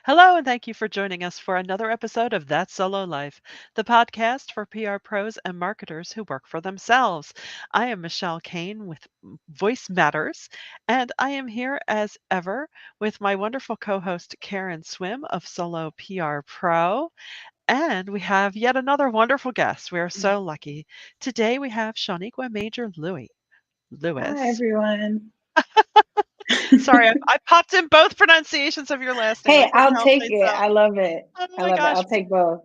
Hello, and thank you for joining us for another episode of That Solo Life, the podcast for PR pros and marketers who work for themselves. I am Michelle Kane with Voice Matters, and I am here as ever with my wonderful co host, Karen Swim of Solo PR Pro. And we have yet another wonderful guest. We are so lucky. Today we have Chauniqua Major-Louis. Hi, Lewis. everyone. Sorry, I popped in both pronunciations of your last name. I Hey, couldn't I'll help take it. myself. I love it. Oh I my love it. gosh. I'll take both.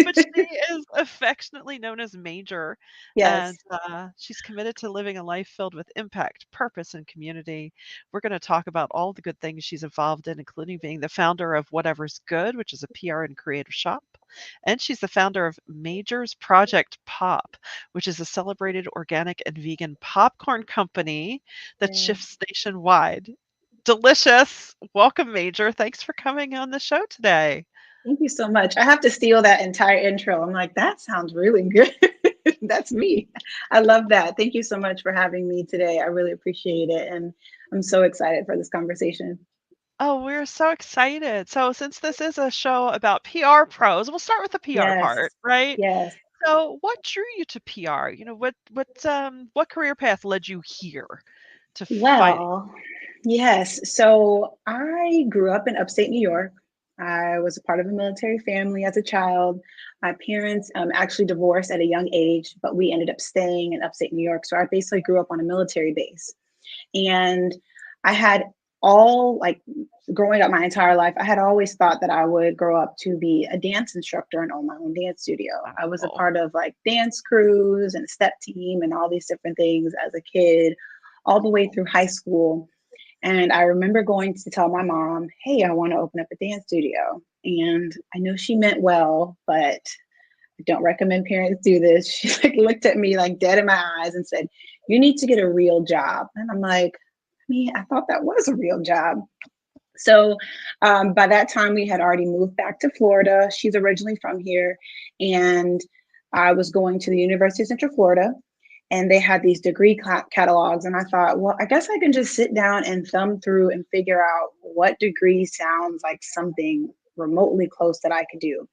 But she is affectionately known as Major, and Yes. she's committed to living a life filled with impact, purpose, and community. We're going to talk about all the good things she's involved in, including being the founder of Whatever's Good, which is a PR and creative shop. And she's the founder of Major's Project Pop, which is a celebrated organic and vegan popcorn company that Yeah. shifts nationwide. Delicious. Welcome, Major. Thanks for coming on the show today. Thank you so much. I have to steal that entire intro. I'm like, that sounds really good. That's me. I love that. Thank you so much for having me today. I really appreciate it. And I'm so excited for this conversation. Oh, we're so excited. So, since this is a show about PR pros, we'll start with the PR Yes. part, right? Yes. So, what drew you to PR? What career path led you here to fighting? Well, yes. So I grew up in upstate New York. I was a part of a military family as a child. My parents actually divorced at a young age, but we ended up staying in upstate New York. So I basically grew up on a military base. And I had all like growing up my entire life, I had always thought that I would grow up to be a dance instructor and own my own dance studio. I was a Oh, part of like dance crews and step team and all these different things as a kid, all the way through high school. And I remember going to tell my mom, hey, I want to open up a dance studio. And I know she meant well, but I don't recommend parents do this. She like looked at me like dead in my eyes and said, you need to get a real job. And I'm like, I mean, I thought that was a real job. So by that time, we had already moved back to Florida. She's originally from here. And I was going to the University of Central Florida, and they had these degree catalogs. And I thought, well, I guess I can just sit down and thumb through and figure out what degree sounds like something remotely close that I could do.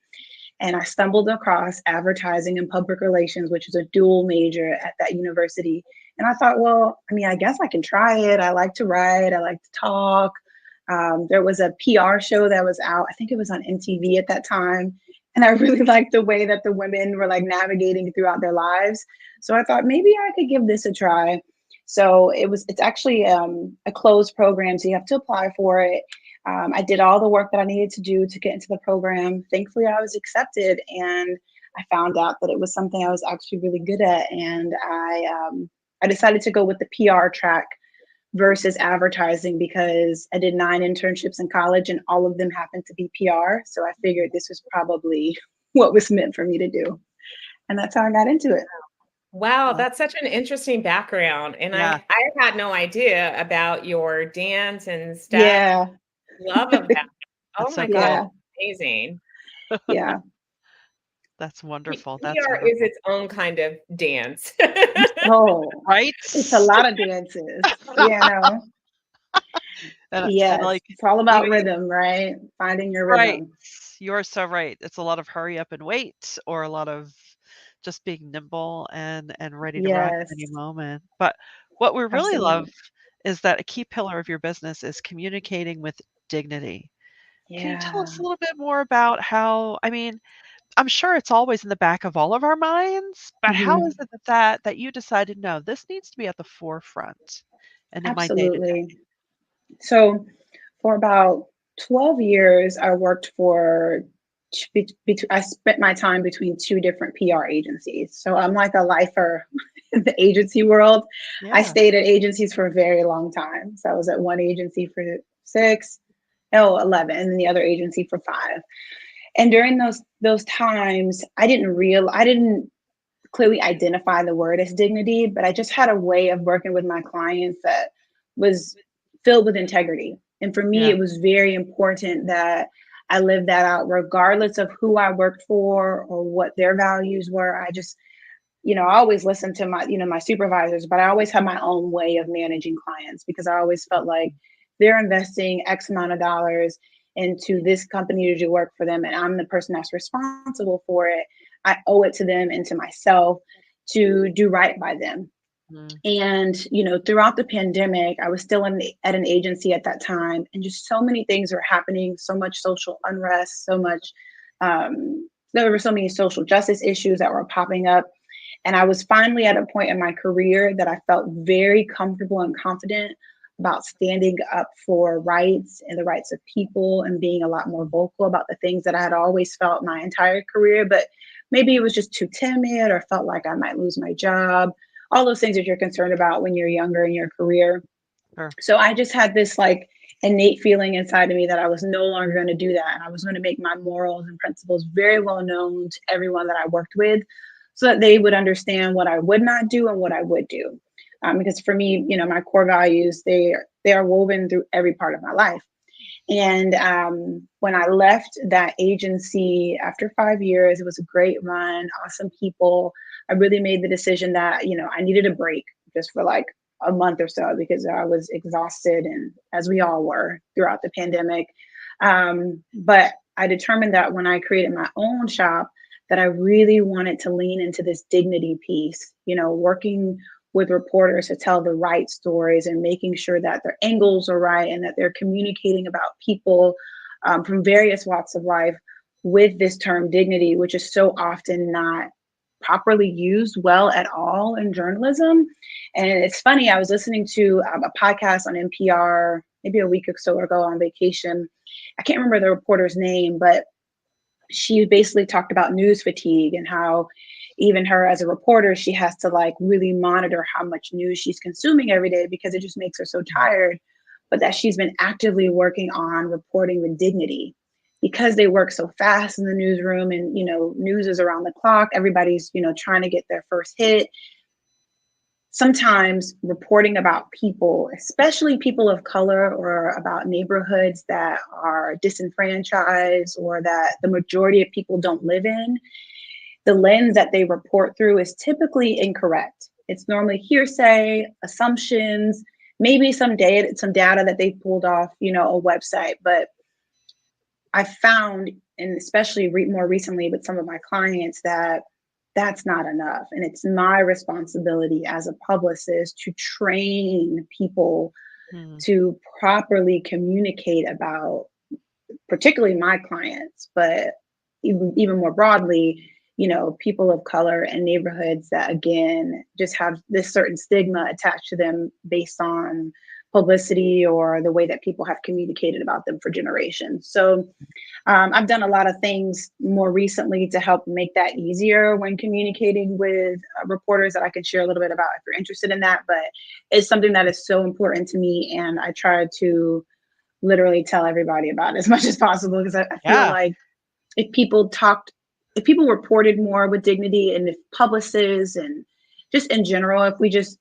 And I stumbled across advertising and public relations, which is a dual major at that university. And I thought, well, I mean, I guess I can try it. I like to write, I like to talk. There was a PR show that was out. I think it was on MTV at that time. And I really liked the way that the women were like navigating throughout their lives. So I thought maybe I could give this a try. So it's actually a closed program. So you have to apply for it. I did all the work that I needed to do to get into the program. Thankfully, I was accepted, and I found out that it was something I was actually really good at. And I decided to go with the PR track versus advertising because I did 9 internships in college, and all of them happened to be PR. So I figured this was probably what was meant for me to do, and that's how I got into it. Wow, well, that's such an interesting background. And yeah, I had no idea about your dance and step Yeah, love of that. Oh that's so my God, cool. yeah, it's amazing. yeah. That's wonderful. That's PR is wonderful. its own kind of dance. Oh, Right? it's a lot of dances. Yeah, no. And Yes, like it's all about even rhythm, right? Finding your right. rhythm. You're so right. It's a lot of hurry up and wait or a lot of just being nimble and ready to rock at any Yes, moment. But what we really love absolutely. is that a key pillar of your business is communicating with dignity. Can you tell Yeah, us a little bit more about how, I mean, I'm sure it's always in the back of all of our minds, but how is hmm, it that you decided, no, this needs to be at the forefront and in my day to day? absolutely. So for about 12 years, I worked for, I spent my time between two different PR agencies. So I'm like a lifer in the agency world. I Yeah. stayed at agencies for a very long time. So I was at one agency for six, no, 11, and then the other agency for 5. And during those times, I didn't clearly identify the word as dignity, but I just had a way of working with my clients that was filled with integrity. And for me, Yeah. it was very important that I lived that out regardless of who I worked for or what their values were. I just, I always listened to my supervisors, but I always had my own way of managing clients because I always felt like they're investing X amount of dollars. into this company to do work for them, and I'm the person that's responsible for it, I owe it to them and to myself to do right by them. Mm. And, throughout the pandemic, I was still at an agency at that time, and just so many things were happening, so much social unrest, there were so many social justice issues that were popping up. And I was finally at a point in my career that I felt very comfortable and confident about standing up for rights and the rights of people and being a lot more vocal about the things that I had always felt my entire career, but maybe it was just too timid or felt like I might lose my job. All those things that you're concerned about when you're younger in your career. Sure. So I just had this like innate feeling inside of me that I was no longer going to do that. And I was going to make my morals and principles very well known to everyone that I worked with so that they would understand what I would not do and what I would do. Because for me, my core values, they are woven through every part of my life. And when I left that agency after 5 years, it was a great run, awesome people. I really made the decision that, I needed a break just for like a month or so because I was exhausted, and as we all were throughout the pandemic. But I determined that when I created my own shop, that I really wanted to lean into this dignity piece, working with reporters to tell the right stories and making sure that their angles are right and that they're communicating about people from various walks of life with this term dignity, which is so often not properly used well at all in journalism. And it's funny, I was listening to a podcast on NPR maybe a week or so ago on vacation. I can't remember the reporter's name, but she basically talked about news fatigue and how even her as a reporter, she has to like really monitor how much news she's consuming every day because it just makes her so tired. But that she's been actively working on reporting with dignity because they work so fast in the newsroom, and news is around the clock. Everybody's trying to get their first hit. Sometimes reporting about people, especially people of color, or about neighborhoods that are disenfranchised or that the majority of people don't live in, the lens that they report through is typically incorrect. It's normally hearsay, assumptions, maybe some data that they pulled off, a website. But I found, and especially more recently with some of my clients, that that's not enough. And it's my responsibility as a publicist to train people Mm. to properly communicate about, particularly my clients, but even more broadly, people of color and neighborhoods that, again, just have this certain stigma attached to them based on publicity or the way that people have communicated about them for generations. So I've done a lot of things more recently to help make that easier when communicating with reporters that I can share a little bit about if you're interested in that. But it's something that is so important to me, and I try to literally tell everybody about it as much as possible because I feel Yeah. like if people reported more with dignity, and if publicists and just in general, if we just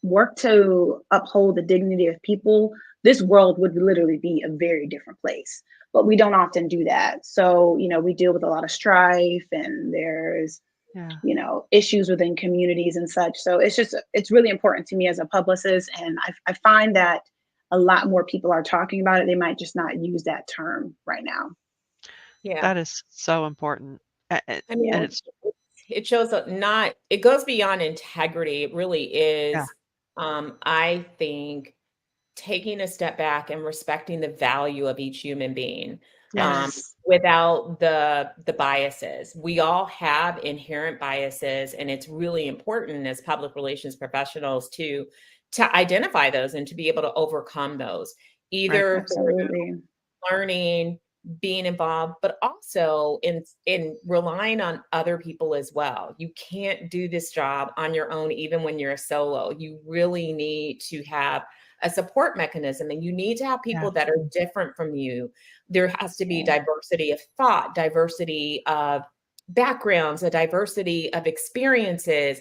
work to uphold the dignity of people, this world would literally be a very different place. But we don't often do that. So, we deal with a lot of strife, and there's, Yeah. issues within communities and such. So it's really important to me as a publicist. And I find that a lot more people are talking about it. They might just not use that term right now. Yeah. That is so important. I mean, And Yeah. it's it shows up not it goes beyond integrity. It really yeah. is, I think, taking a step back and respecting the value of each human being, Yes. Yes. without the biases. We all have inherent biases, and it's really important as public relations professionals to identify those and to be able to overcome those, Right. either Absolutely. learning, being involved, but also in relying on other people as well. You can't do this job on your own, even when you're a solo. You really need to have a support mechanism, and you need to have Yeah. people that are different from you. There has to be Yeah. diversity of thought, diversity of backgrounds, a diversity of experiences,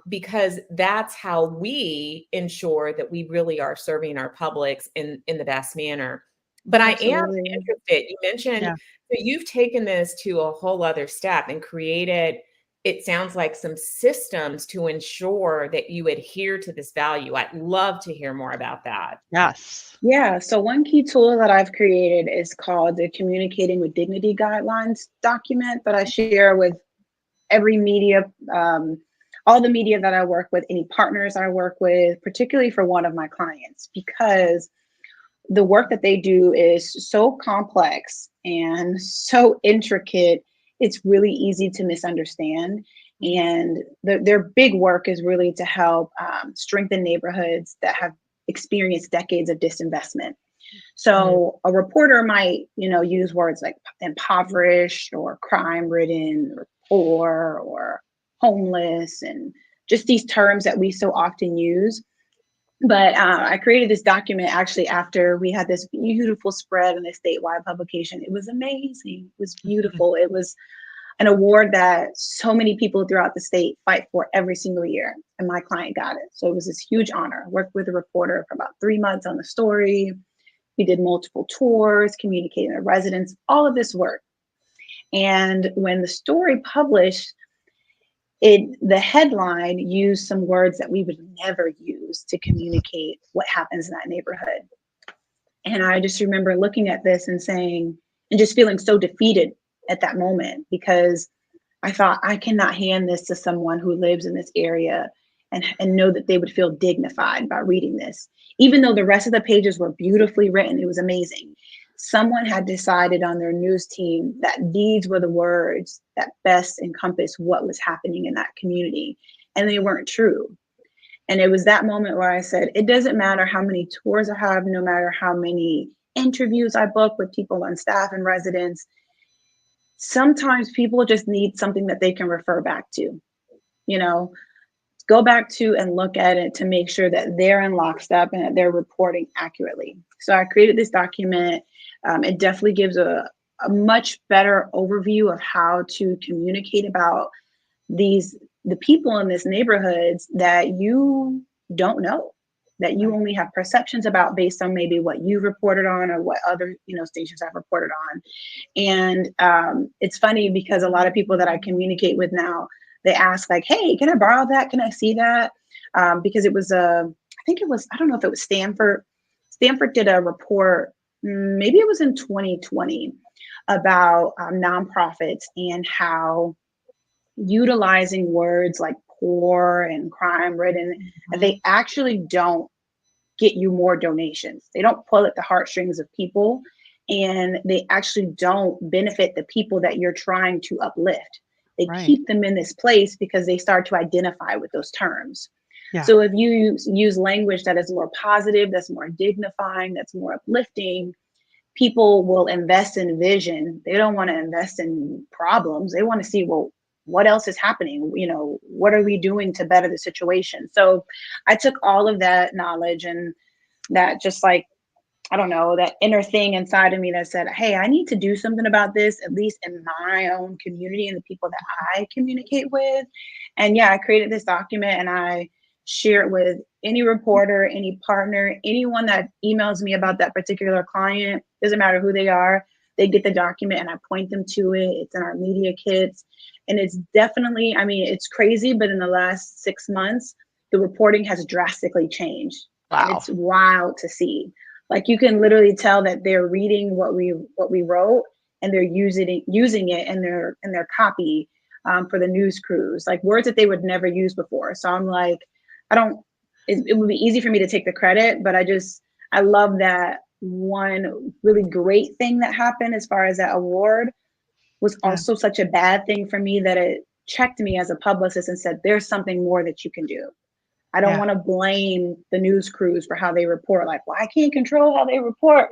because that's how we ensure that we really are serving our publics in the best manner. But I am Absolutely. interested. You mentioned Yeah. that you've taken this to a whole other step and created it sounds like some systems to ensure that you adhere to this value. I'd love to hear more about that. Yes. Yeah, so one key tool that I've created is called the Communicating with Dignity Guidelines document that I share with every media, um, all the media that I work with, any partners I work with, particularly for one of my clients, because the work that they do is so complex and so intricate, it's really easy to misunderstand. Mhm. And their big work is really to help strengthen neighborhoods that have experienced decades of disinvestment. Mhm. So a reporter might, use words like impoverished or crime ridden or poor or homeless and just these terms that we so often use. But I created this document actually after we had this beautiful spread in a statewide publication. It was amazing. It was beautiful. It was an award that so many people throughout the state fight for every single year. And my client got it. So it was this huge honor. I worked with a reporter for about 3 months on the story. We did multiple tours, communicating with residents, all of this work. And when the story published, the headline used some words that we would never use to communicate what happens in that neighborhood. And I just remember looking at this and saying, and just feeling so defeated at that moment because I thought I cannot hand this to someone who lives in this area and know that they would feel dignified by reading this. Even though the rest of the pages were beautifully written, it was amazing. Someone had decided on their news team that these were the words that best encompass what was happening in that community, and they weren't true. And it was that moment where I said, it doesn't matter how many tours I have, no matter how many interviews I book with people on staff and residents, sometimes people just need something that they can refer back to, you know, go back to and look at it to make sure that they're in lockstep and that they're reporting accurately. So I created this document. It definitely gives a much better overview of how to communicate about the people in these neighborhoods that you don't know, that you Right. only have perceptions about based on maybe what you've reported on or what other stations have reported on. And it's funny because a lot of people that I communicate with now, they ask like, hey, can I borrow that? Can I see that? Because it was I think it was, I don't know if it was Stanford. Stanford did a report, maybe it was in 2020, about nonprofits and how utilizing words like poor and crime ridden, Mhm. they actually don't get you more donations. They don't pull at the heartstrings of people, and they actually don't benefit the people that you're trying to uplift. They Right. keep them in this place because they start to identify with those terms. Yeah. So if you use language that is more positive, that's more dignifying, that's more uplifting, people will invest in vision. They don't want to invest in problems. They want to see, well, what else is happening? What are we doing to better the situation? So I took all of that knowledge and that just like, I don't know, that inner thing inside of me that said, hey, I need to do something about this, at least in my own community and the people that I communicate with. And yeah, I created this document and I share it with any reporter, any partner, anyone that emails me about that particular client. Doesn't matter who they are, they get the document and I point them to it. It's in our media kits. And it's definitely, I mean, it's crazy, but in the last 6 months, the reporting has drastically changed. And Wow. it's wild to see. Like you can literally tell that they're reading what we wrote and they're using it in their copy for the news crews, like words that they would never use before. So I'm like, I don't. It would be easy for me to take the credit, but I love that one really great thing that happened as far as that award was Yeah. also such a bad thing for me that it checked me as a publicist and said, there's something more that you can do. I don't Yeah. want to blame the news crews for how they report. Like, well, I can't control how they report.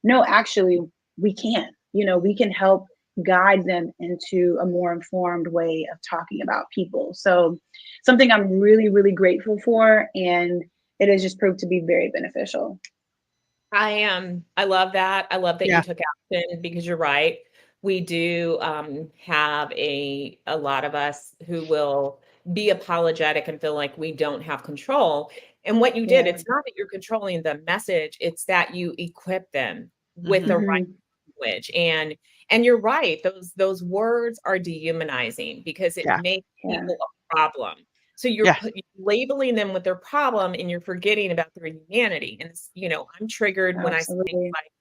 No, actually, we can. We can help guide them into a more informed way of talking about people. So, something I'm really, really grateful for, and it has just proved to be very beneficial. I love that. I love that you Yeah. took action because you're right. We do have a lot of us who will be apologetic and feel like we don't have control. And what you did, Yeah. it's not that you're controlling the message, it's that you equip them with the Mhm. right Hmm. language. And you're right, those words are dehumanizing because it Yeah. makes Yeah. people a problem. So you're Yeah. you're labeling them with their problem and you're forgetting about their humanity. And I'm triggered when I see things Absolutely. like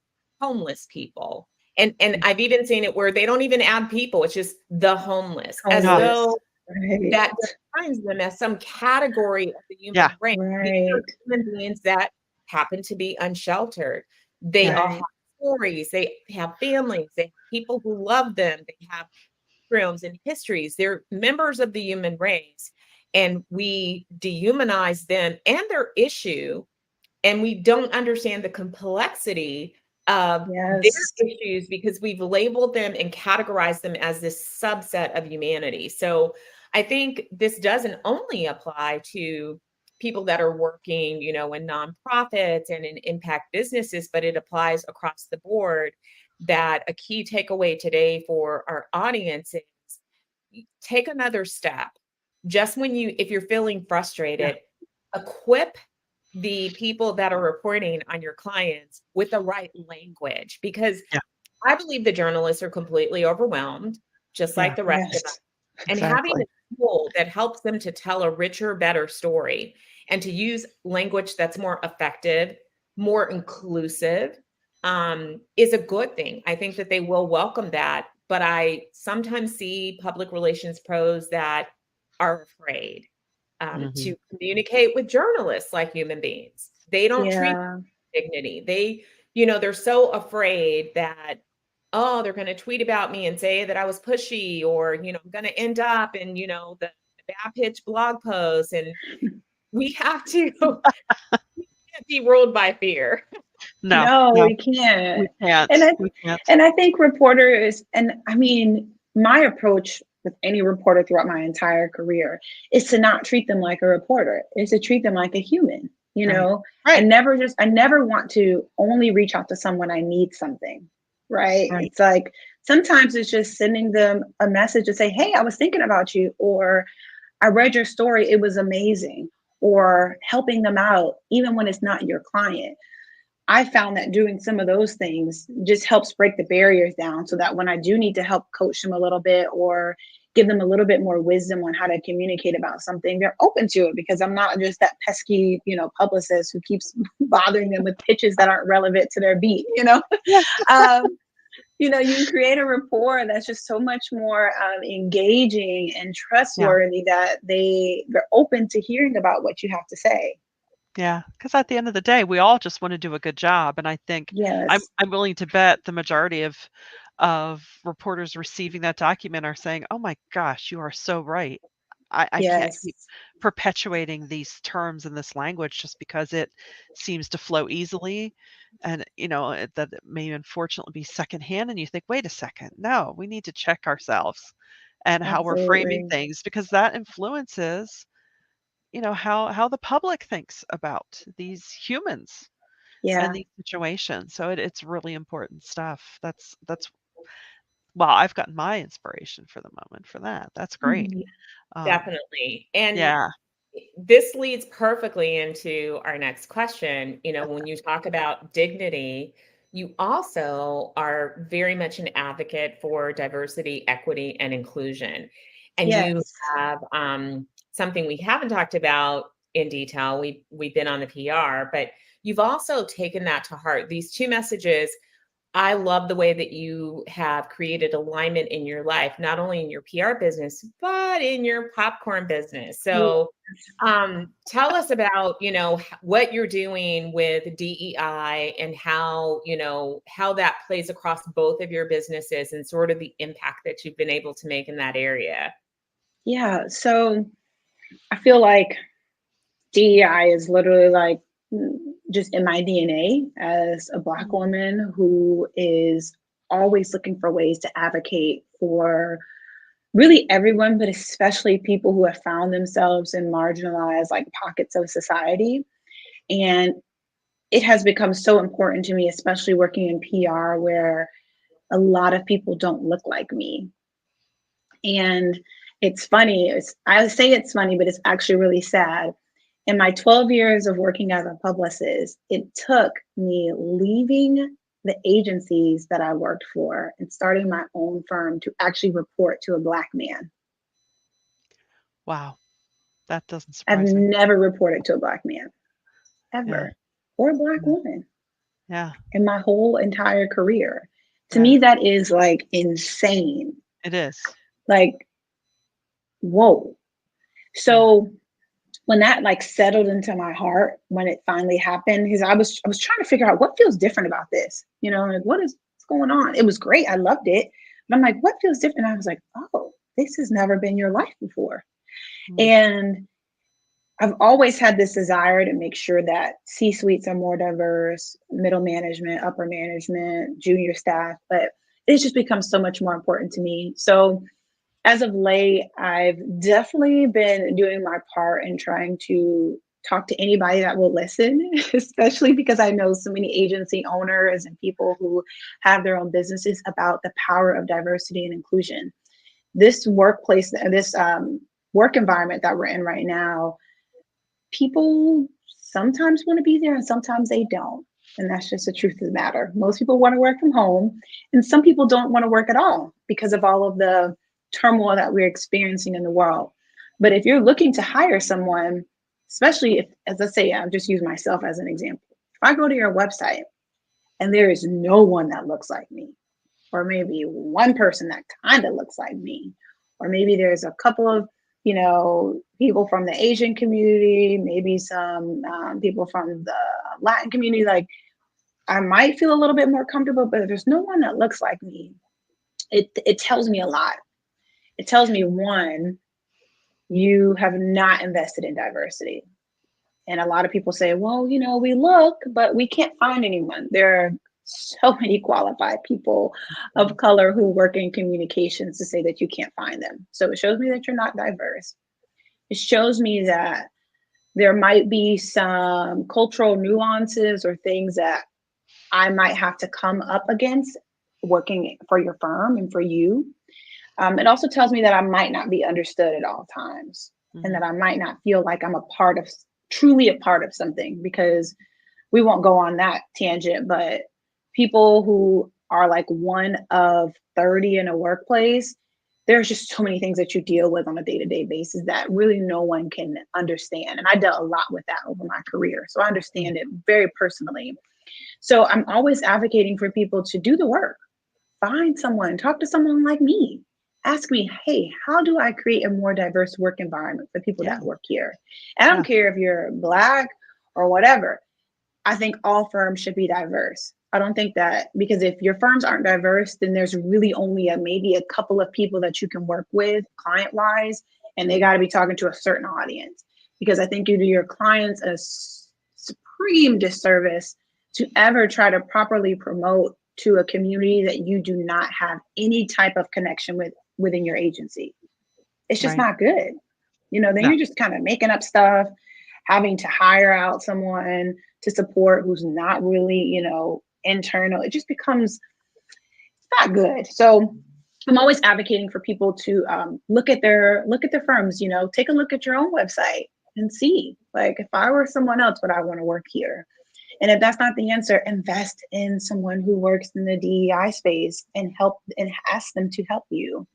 homeless people. And I've even seen it where they don't even add people, it's just the homeless, as No. Homeless. though Right. that defines them as some category of the Yeah. human race. These are Right. human beings that happen to be unsheltered. They Yeah. all have Right. stories, they have families, they have people who love them, they have backgrounds and histories. They're members of the human race. And we dehumanize them and their issue, and we don't understand the complexity of their Yes. issues because we've labeled them and categorized them as this subset of humanity. So I think this doesn't only apply to people that are working, in nonprofits and in impact businesses, but it applies across the board. That a key takeaway today for our audience is take another step. Just if you're feeling Yeah. frustrated, equip the people that are reporting on your clients with the right language, because Yeah. I believe the journalists are completely overwhelmed, just Yeah. like the rest of us. Yes. And having Exactly. a tool that helps them to tell a richer, better story and to use language that's more effective, more inclusive, is a good thing. I think that they will welcome that. But I sometimes see public relations pros that are afraid Hmm. to communicate with journalists like human beings. They don't treat Yeah. dignity. They're so afraid that, oh, they're going to tweet about me and say that I was pushy, or, I'm going to end up in, the bad pitch blog post. And we have to we can't be ruled by fear. No. No, No. we can't. We can't. And I We can't. and I think reporters, and I mean, my approach with any reporter throughout my entire career is to not treat them like a reporter, is to treat them like a human, you Right. know? Right. I never want to only reach out to someone I need something, right? Right. It's like sometimes it's just sending them a message to say, "Hey, I was thinking about you," or "I read your story, it was amazing," or helping them out even when it's not your client. I found that doing some of those things just helps break the barriers down so that when I do need to help coach them a little bit or give them a little bit more wisdom on how to communicate about something, they're open to it because I'm not just that pesky, publicist who keeps bothering them with pitches that aren't relevant to their beat. Yeah. Um, you create a rapport that's just so much more engaging and Yeah. trustworthy that they're open to hearing about what you have to say. Yeah, because at the end of the day, we all just wanna do a good job, and I think I'm Yes. I'm willing to bet the majority of reporters receiving that document are saying, "Oh my gosh, you are so right. I can't Yes. keep perpetuating these terms in this language just because it seems to flow easily, and, that it may unfortunately be secondhand," and you think, "Wait a second, no, we need to check ourselves and how we're framing Absolutely. things," because that influences how the public thinks about these humans and Yeah. these situations. So it's really important stuff. That's well, I've gotten my inspiration for the moment for that. That's great. Mhm. Definitely. And Yeah, this leads perfectly into our next question. When you talk about dignity, you also are very much an advocate for diversity, equity, and inclusion. And you Yes. have something we haven't talked about in detail. We've been on the PR, but you've also taken that to heart. These two messages, I love the way that you have created alignment in your life, not only in your PR business, but in your popcorn business. Yeah. So, tell us about, what you're doing with DEI and how that plays across both of your businesses and sort of the impact that you've been able to make in that area. Yeah. So I feel like DEI is literally like just in my DNA as a Black Mhm. woman who is always looking for ways to advocate for really everyone, but especially people who have found themselves in marginalized like pockets of society. And it has become so important to me, especially working in PR where a lot of people don't look like me. And it's funny. I say it's funny, but it's actually really sad. In my 12 years of working as a publicist, it took me leaving the agencies that I worked for and starting my own firm to actually report to a Black man. Wow. That doesn't I've surprise me. never reported to a Black man Yeah. ever, or a Black Yeah. woman Yeah. in my whole entire career. To Yeah. me, that is like insane. It is. Like, whoa. Yeah. So when that like settled into my heart, when it finally happened, because I was trying to figure out what feels different about this, like what's going on. It was great, I loved it, but I'm like, what feels different? I was like, oh, this has never been your life before. Mm. And I've always had this desire to make sure that C suites are more diverse, middle management, upper management, junior staff, but it's just become so much more important to me. So as of late, I've definitely been doing my part in trying to talk to anybody that will listen, especially because I know so many agency owners and people who have their own businesses about the power of diversity and inclusion. This workplace, this work environment that we're in right now, people sometimes want to be there and sometimes they don't. And that's just the truth of the matter. Most people want to work from home, and some people don't want to work at all because of all of the turmoil that we're experiencing in the world. But if you're looking to hire someone, especially if, as I say, I'll just use myself as an example. If I go to your website and there is no one that looks like me, or maybe one person that kind of looks like me, or maybe there's a couple of people from the Asian community, maybe some people from the Latin community, like I might feel a little bit more comfortable. But if there's no one that looks like me, it tells me a lot. It tells me, one, you have not invested in diversity. And a lot of people say, well, we look, but we can't find anyone. There are so many qualified people of Mhm. color who work in communications to say that you can't find them. So it shows me that you're not diverse. It shows me that there might be some cultural nuances or things that I might have to come up against working for your firm and for you. It also tells me that I might not be understood at all times, and Mhm. that I might not feel like I'm truly a part of something, because we won't go on that tangent, but people who are like one of 30 in a workplace, there's just so many things that you deal with on a day-to-day basis that really no one can understand. And I dealt a lot with that over my career. So I Mm. understand it very personally. So I'm always advocating for people to do the work. Find someone, talk to someone like me. Ask me, hey, how do I create a more diverse work environment for people Yeah. that work here? And I don't Yeah. care if you're Black or whatever. I think all firms should be diverse. I don't think that, because if your firms aren't diverse, then there's really only maybe a couple of people that you can work with client wise, and they got to be talking to a certain audience. Because I think you do your clients a supreme disservice to ever try to properly promote to a community that you do not have any type of connection with within your agency. It's just Right. not good. Then No. you're just kind of making up stuff, having to hire out someone to support who's not really, internal. It just becomes, it's not good. So I'm always advocating for people to look at their firms. Take a look at your own website and see, like, if I were someone else, would I want to work here? And if that's not the answer, invest in someone who works in the DEI space and help and ask them to help you.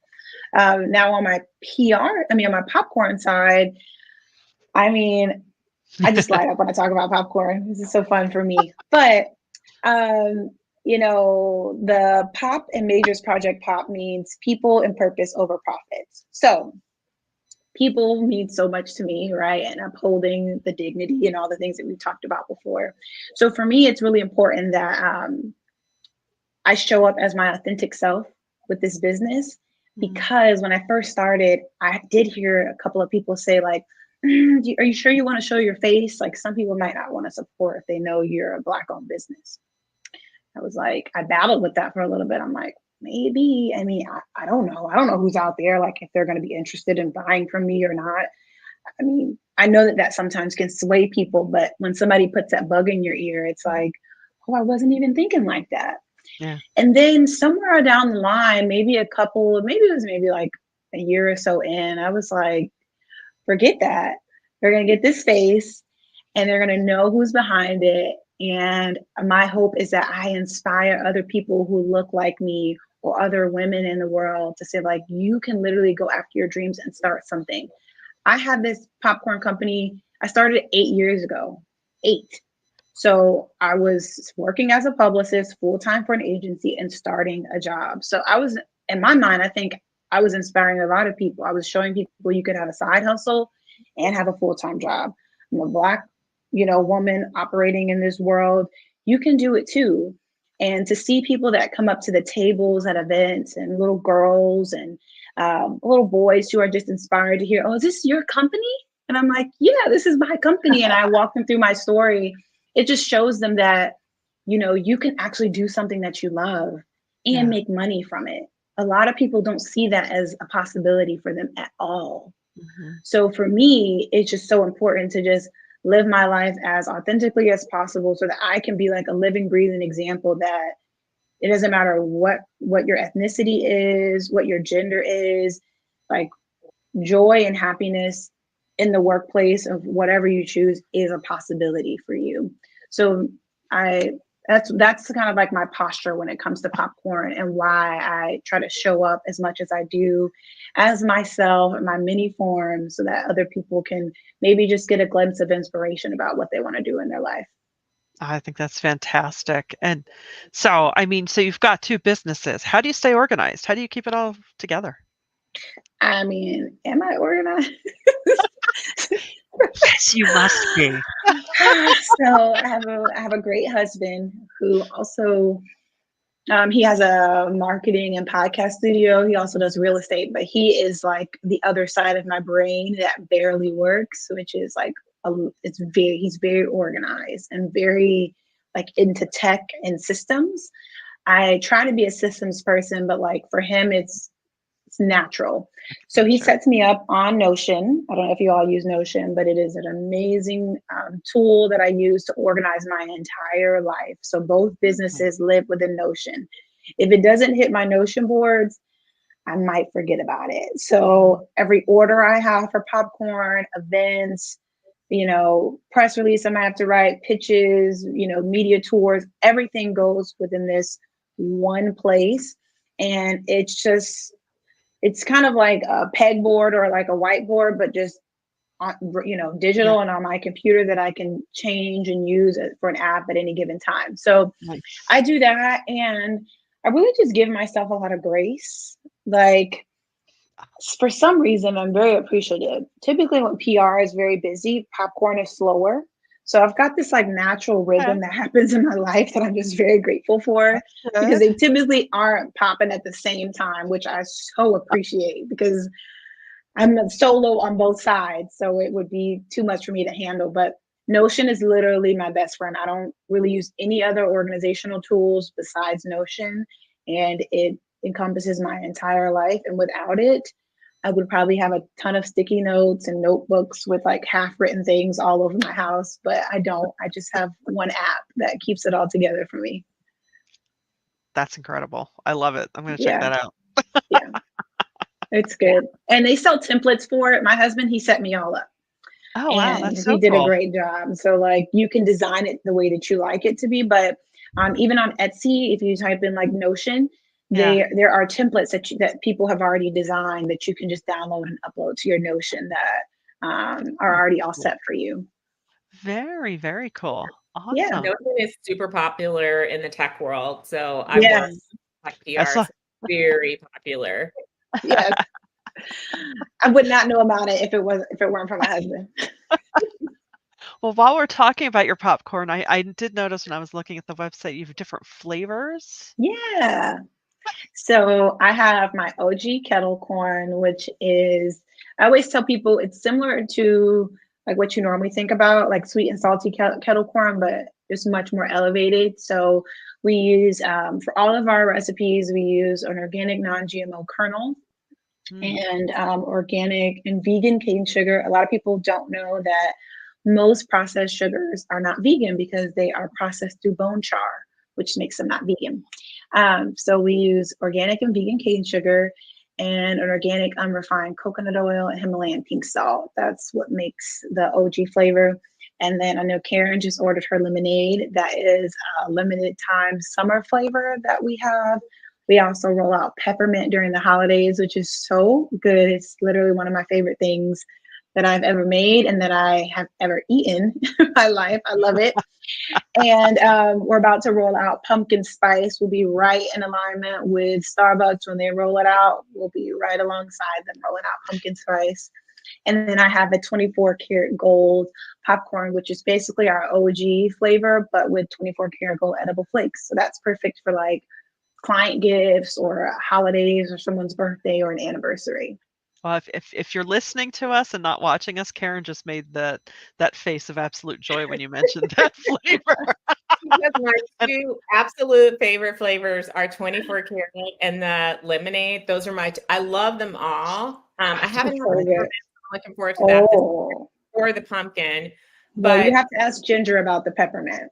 Now on my on my popcorn side, I mean, I just light up when I talk about popcorn. This is so fun for me. But um, the POP and Majors Project, POP means people and purpose over profits. So people mean so much to me, right? And upholding the dignity and all the things that we talked about before. So for me, it's really important that I show up as my authentic self with this business, Mhm. because when I first started, I did hear a couple of people say, like, are you sure you want to show your face? Like, some people might not want to support if they know you're a Black owned business. I was like, I battled with that for a little bit. I'm like, maybe. I mean, I don't know. I don't know who's out there, like, if they're going to be interested in buying from me or not. I mean, I know that sometimes can sway people, but when somebody puts that bug in your ear, it's like, oh, I wasn't even thinking like that. Yeah. And then somewhere down the line, maybe maybe like a year or so in, I was like, forget that. They're going to get this face and they're going to know who's behind it. And my hope is that I inspire other people who look like me or other women in the world to say, like, you can literally go after your dreams and start something. I had this popcorn company. I started 8 years ago. 8. So I was working as a publicist full time for an agency and starting a job. So I was, in my mind, I think I was inspiring a lot of people. I was showing people you could have a side hustle and have a full time job. I'm a Black, woman operating in this world. You can do it too. And to see people that come up to the tables at events, and little girls and little boys who are just inspired to hear, oh, is this your company? And I'm like, yeah, this is my company. And I walk them through my story. It just shows them that, you can actually do something that you love and Yeah. make money from it. A lot of people don't see that as a possibility for them at all. Mhm. So for me, it's just so important to just live my life as authentically as possible so that I can be like a living, breathing example that it doesn't matter what your ethnicity is, what your gender is, like joy and happiness in the workplace of whatever you choose is a possibility for you. So I that's kind of like my posture when it comes to popcorn, and why I try to show up as much as I do as myself in my many forms so that other people can maybe just get a glimpse of inspiration about what they want to do in their life. I think that's fantastic. And so, I mean, so you've got 2 businesses. How do you stay organized? How do you keep it all together? I mean, am I organized? Yes, you must be. So I have a great husband who also he has a marketing and podcast studio. He also does real estate, but he is like the other side of my brain that barely works, which is like he's very organized and very like into tech and systems. I try to be a systems person, but like for him, it's natural. So he Sure. sets me up on Notion. I don't know if you all use Notion, but it is an amazing tool that I use to organize my entire life. So both Mhm. businesses live within Notion. If it doesn't hit my Notion boards, I might forget about it. Mhm. So every order I have for popcorn, events, press release I might have to write, pitches, media tours, everything goes within this one place. And it's kind of like a pegboard or like a whiteboard, but just on, Yeah, digital and on my computer that I can change and use it for an app at any given time. So nice. I do that, and I really just give myself a lot of grace. Like for some reason, I'm very appreciative. Typically, when PR is very busy, popcorn is slower. So I've got this like natural Okay, rhythm that happens in my life that I'm just very grateful for, that's because good. they typically aren't popping at the same time, which I so appreciate because I'm a solo on both sides. So it would be too much for me to handle. But Notion is literally my best friend. I don't really use any other organizational tools besides Notion, and it encompasses my entire life. And without it, I would probably have a ton of sticky notes and notebooks with like half written things all over my house, but I don't. I just have one app that keeps it all together for me. That's incredible. I love it. I'm gonna check Yeah, that out. yeah, it's good. And they sell templates for it. My husband, he set me all up Oh, wow, and that's he so did a cool. great job. So like you can design it the way that you like it to be, but even on Etsy, if you type in like Notion, Yeah. there are templates that people have already designed that you can just download and upload to your Notion that are Oh, already all cool. set for you. Very, very cool. Yeah, Awesome. Notion is super popular in the tech world. So I've worked yes, tech I PR, saw so very popular. yes. I would not know about it if it weren't for my husband. well, while we're talking about your popcorn, I did notice when I was looking at the website, you have different flavors. Yeah. So I have my OG kettle corn, which is, I always tell people it's similar to like what you normally think about, like sweet and salty kettle corn, but just much more elevated. So we use, for all of our recipes, we use an organic non-GMO kernel Mm, and organic and vegan cane sugar. A lot of people don't know that most processed sugars are not vegan because they are processed through bone char, which makes them not vegan. So we use organic and vegan cane sugar and an organic unrefined coconut oil and Himalayan pink salt. That's what makes the OG flavor. And then I know Karen just ordered her lemonade. That is a limited time summer flavor that we have. We also roll out peppermint during the holidays, which is so good. It's literally one of my favorite things that I've ever made and that I have ever eaten in my life. I love it. And we're about to roll out pumpkin spice. We'll be right in alignment with Starbucks when they roll it out. We'll be right alongside them rolling out pumpkin spice. And then I have a 24 karat gold popcorn, which is basically our OG flavor, but with 24 karat gold edible flakes. So that's perfect for like client gifts or holidays or someone's birthday or an anniversary. Well, if you're listening to us and not watching us, Karen just made that face of absolute joy when you mentioned that flavor. Because my And 2 absolute favorite flavors are 24 karat and the lemonade. Those are I love them all. I haven't had So the good. peppermint, so I'm looking forward to that Oh, or the pumpkin, well, you but have to ask Ginger about the peppermint.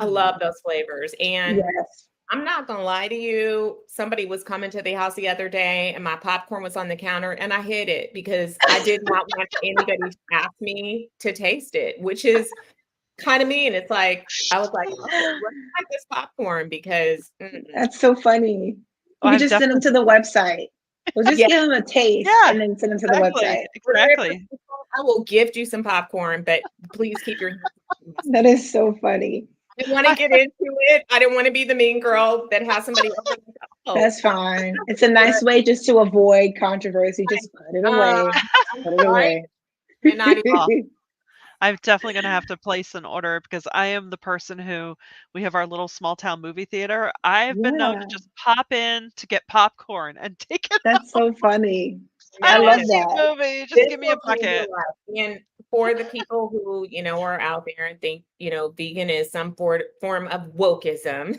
I love those flavors. And Yes. I'm not gonna lie to you, somebody was coming to the house the other day and my popcorn was on the counter and I hid it because I did not want anybody to ask me to taste it, which is kind of mean. It's like, I was like, oh, let's try this popcorn because That's so funny. Oh, You could I've just send them definitely to the website. We'll just yeah, give them a taste yeah, and then send them to the exactly, website. exactly. I will gift you some popcorn, but please keep your That is so funny. I want to get into it. I don't want to be the mean girl that has somebody over. Oh, That's fine. It's a nice way just to avoid controversy. Just put it uh, away. I'm Put it sorry. away. And not even Oh, I'm definitely gonna have to place an order because I am the person who we have our little small town movie theater. I've been known to Yeah, just pop in to get popcorn and take it that's home. so funny. I I don't yes. wanna love see a that. movie, just This give me a will change your bucket. life. And for the people who, are out there and think, vegan is some form of wokeism,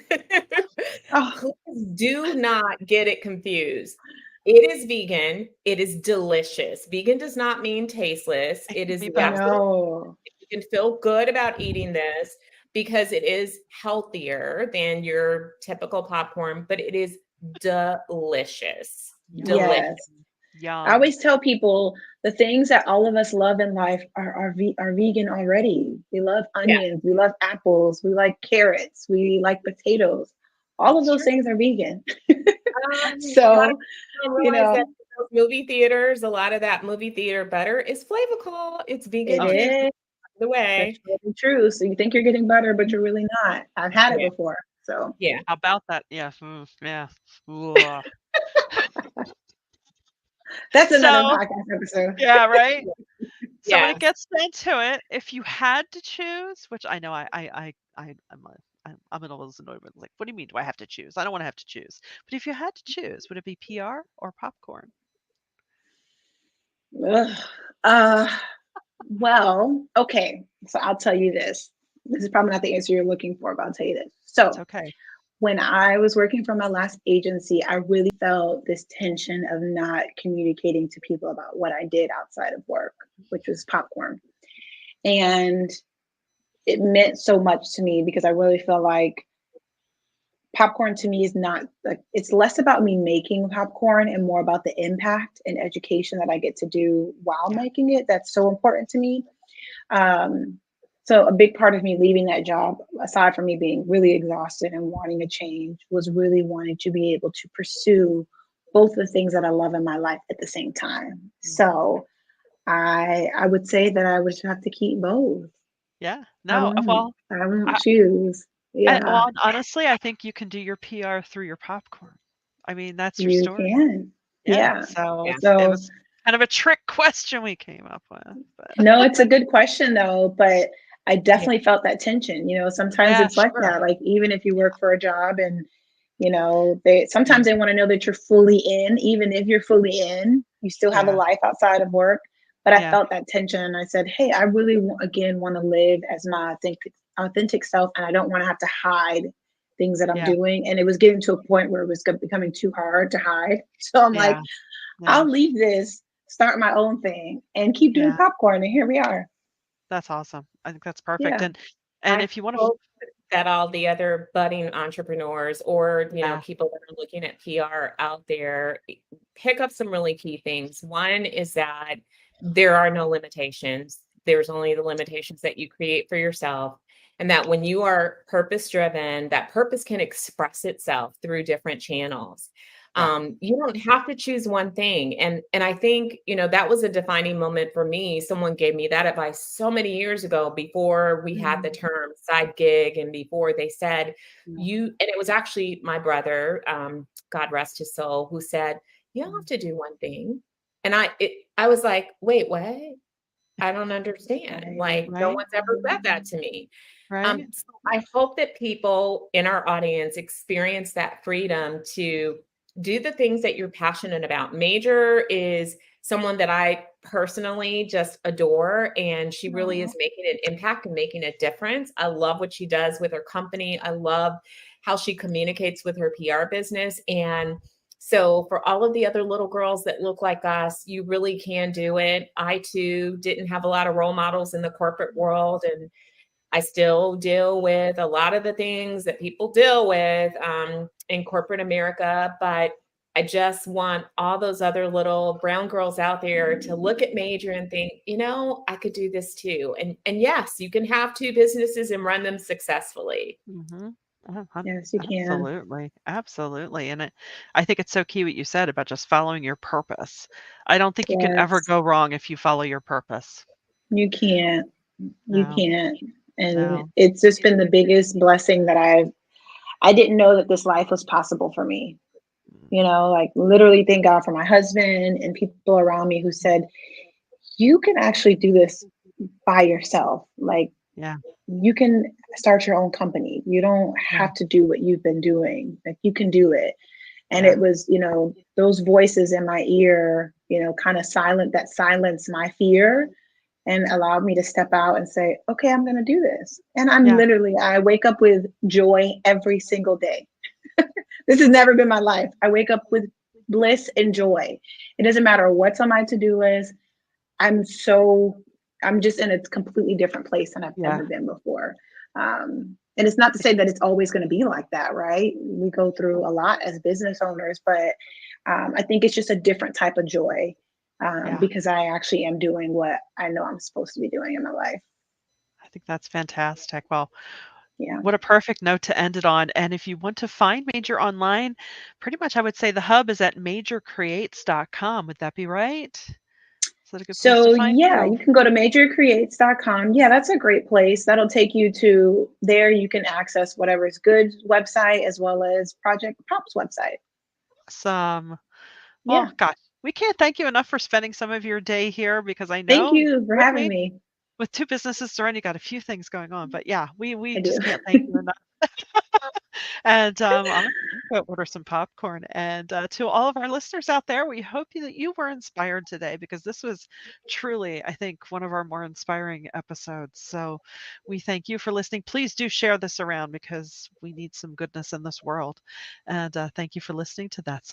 Oh, please do not get it confused. It is vegan. It is delicious. Vegan does not mean tasteless. It It can is be both. absolutely, no. you can feel good about eating this because it is healthier than your typical popcorn, but it is delicious. Delicious. Yum, Yes. I yum. always tell people the things that all of us love in life are vegan already. We love Yeah. onions, we love apples, we like carrots, we like potatoes. All of That's those true. things are vegan. A lot of So, people don't you realize that know, those movie theaters, a lot of that movie theater butter is flavorful. It's vegan it Oh, too, is. by the That's way. really true. So you think you're getting butter, but you're really not. I've had it Yeah. before. So Yeah. how about that? Yeah, yeah. Ooh. that's another So podcast episode. yeah, right? So when it Yes. gets down to it, if you had to choose, which I know I'm a little annoyed with, like, what do you mean? Do I have to choose? I don't want to have to choose. But if you had to choose, would it be PR or popcorn? Ugh. Uh, well, okay. So I'll tell you this. This is probably not the answer you're looking for, but I'll tell you this. It's So okay. when I was working for my last agency, I really felt this tension of not communicating to people about what I did outside of work, which was popcorn. And it meant so much to me because I really feel like popcorn to me is not like it's less about me making popcorn and more about the impact and education that I get to do while Yeah. making it. That's so important to me. Um, so a big part of me leaving that job, aside from me being really exhausted and wanting a change, was really wanting to be able to pursue both the things that I love in my life at the same time. Mhm. So I would say that I would have to keep both. Yeah. No, well, I won't I, choose. Yeah, honestly, I think you can do your PR through your popcorn. I mean, that's your you story. can. Yeah. Yeah. So Yeah. it So was kind of a trick question we came up with, but no, it's a good question though, but I Yeah. definitely felt that tension. Sometimes yeah, it's like sure. that. Like even if you work for a job and they Yeah. sometimes they want to know that you're fully in, even if you're fully in, you still have a Yeah. life outside of work. But I Yeah. felt that tension and I said, hey, I really again want to live as my authentic self and I don't want to have to hide things that I'm Yeah. doing. And it was getting to a point where it was becoming too hard to hide. So I'm like, Yeah. Yeah. I'll leave this, start my own thing, and keep doing Yeah. popcorn. And here we are. That's awesome. I think that's perfect. Yeah. And I if you want to, hope that all the other budding entrepreneurs or, yeah, people that are looking at PR out there pick up some really key things. One is that there are no limitations. there's only the limitations that you create for yourself. And that when you are purpose driven, that purpose can express itself through different channels. Yeah. You don't have to choose one thing. And I think, that was a defining moment for me. Someone gave me that advice so many years ago, before we had the Mm, term side gig, and before they said, Yeah. and it was actually my brother, God rest his soul, who said, you don't Mm. have to do one thing. And I was like, wait, what? I don't understand. right. Like, no Right? one's ever said that to me. Right? So I hope that people in our audience experience that freedom to do the things that you're passionate about. Major is someone that I personally just adore, and she really Aw. is making an impact and making a difference. I love what she does with her company. I love how she communicates with her PR business. And so, for all of the other little girls that look like us, you really can do it. I too didn't have a lot of role models in the corporate world, and I still deal with a lot of the things that people deal with in corporate America. But I just want all those other little brown girls out there to look at Major and think, I could do this too. And yes, you can have two businesses and run them successfully. Mhm. Yes, you can. Absolutely, absolutely, and I think it's so key what you said about just following your purpose. I don't think you can ever Yes, go wrong if you follow your purpose. you can't. You No, can't. And no. it's just been the biggest blessing that I didn't know that this life was possible for me. Like literally thank God for my husband and people around me who said, you can actually do this by yourself. Like Yeah, you can start your own company. You don't yeah, have to do what you've been doing. Like you can do it. And yeah, it was, those voices in my ear, kind of that silenced my fear and allowed me to step out and say, okay, I'm going to do this. And yeah, I wake up with joy every single day. This has never been my life. I wake up with bliss and joy. It doesn't matter what's on my to-do list. I'm so, I'm just in a completely different place than I've yeah, ever been before. And it's not to say that it's always going to be like that, right? We go through a lot as business owners, but I think it's just a different type of joy yeah. because I actually am doing what I know I'm supposed to be doing in my life. I think that's fantastic. Well, Yeah. what a perfect note to end it on, and if you want to find Major online, pretty much I would say the hub is at majorcreates.com. Would that be right? Is that a good place to So find yeah, you? you can go to majorcreates.com. Yeah, that's a great place. That'll take you to there. You can access whatever's good website as well as Project Pop's website. Awesome. Well, Yeah. gosh, we can't thank you enough for spending some of your day here because I Thank know you for having really me. with 2 businesses to run, you got a few things going on, but yeah, we I do. just can't thank you enough. And, I'm gonna go order some popcorn, and, to all of our listeners out there, we hope that you were inspired today because this was truly, I think, one of our more inspiring episodes, so we thank you for listening. Please do share this around because we need some goodness in this world, and, thank you for listening to That's a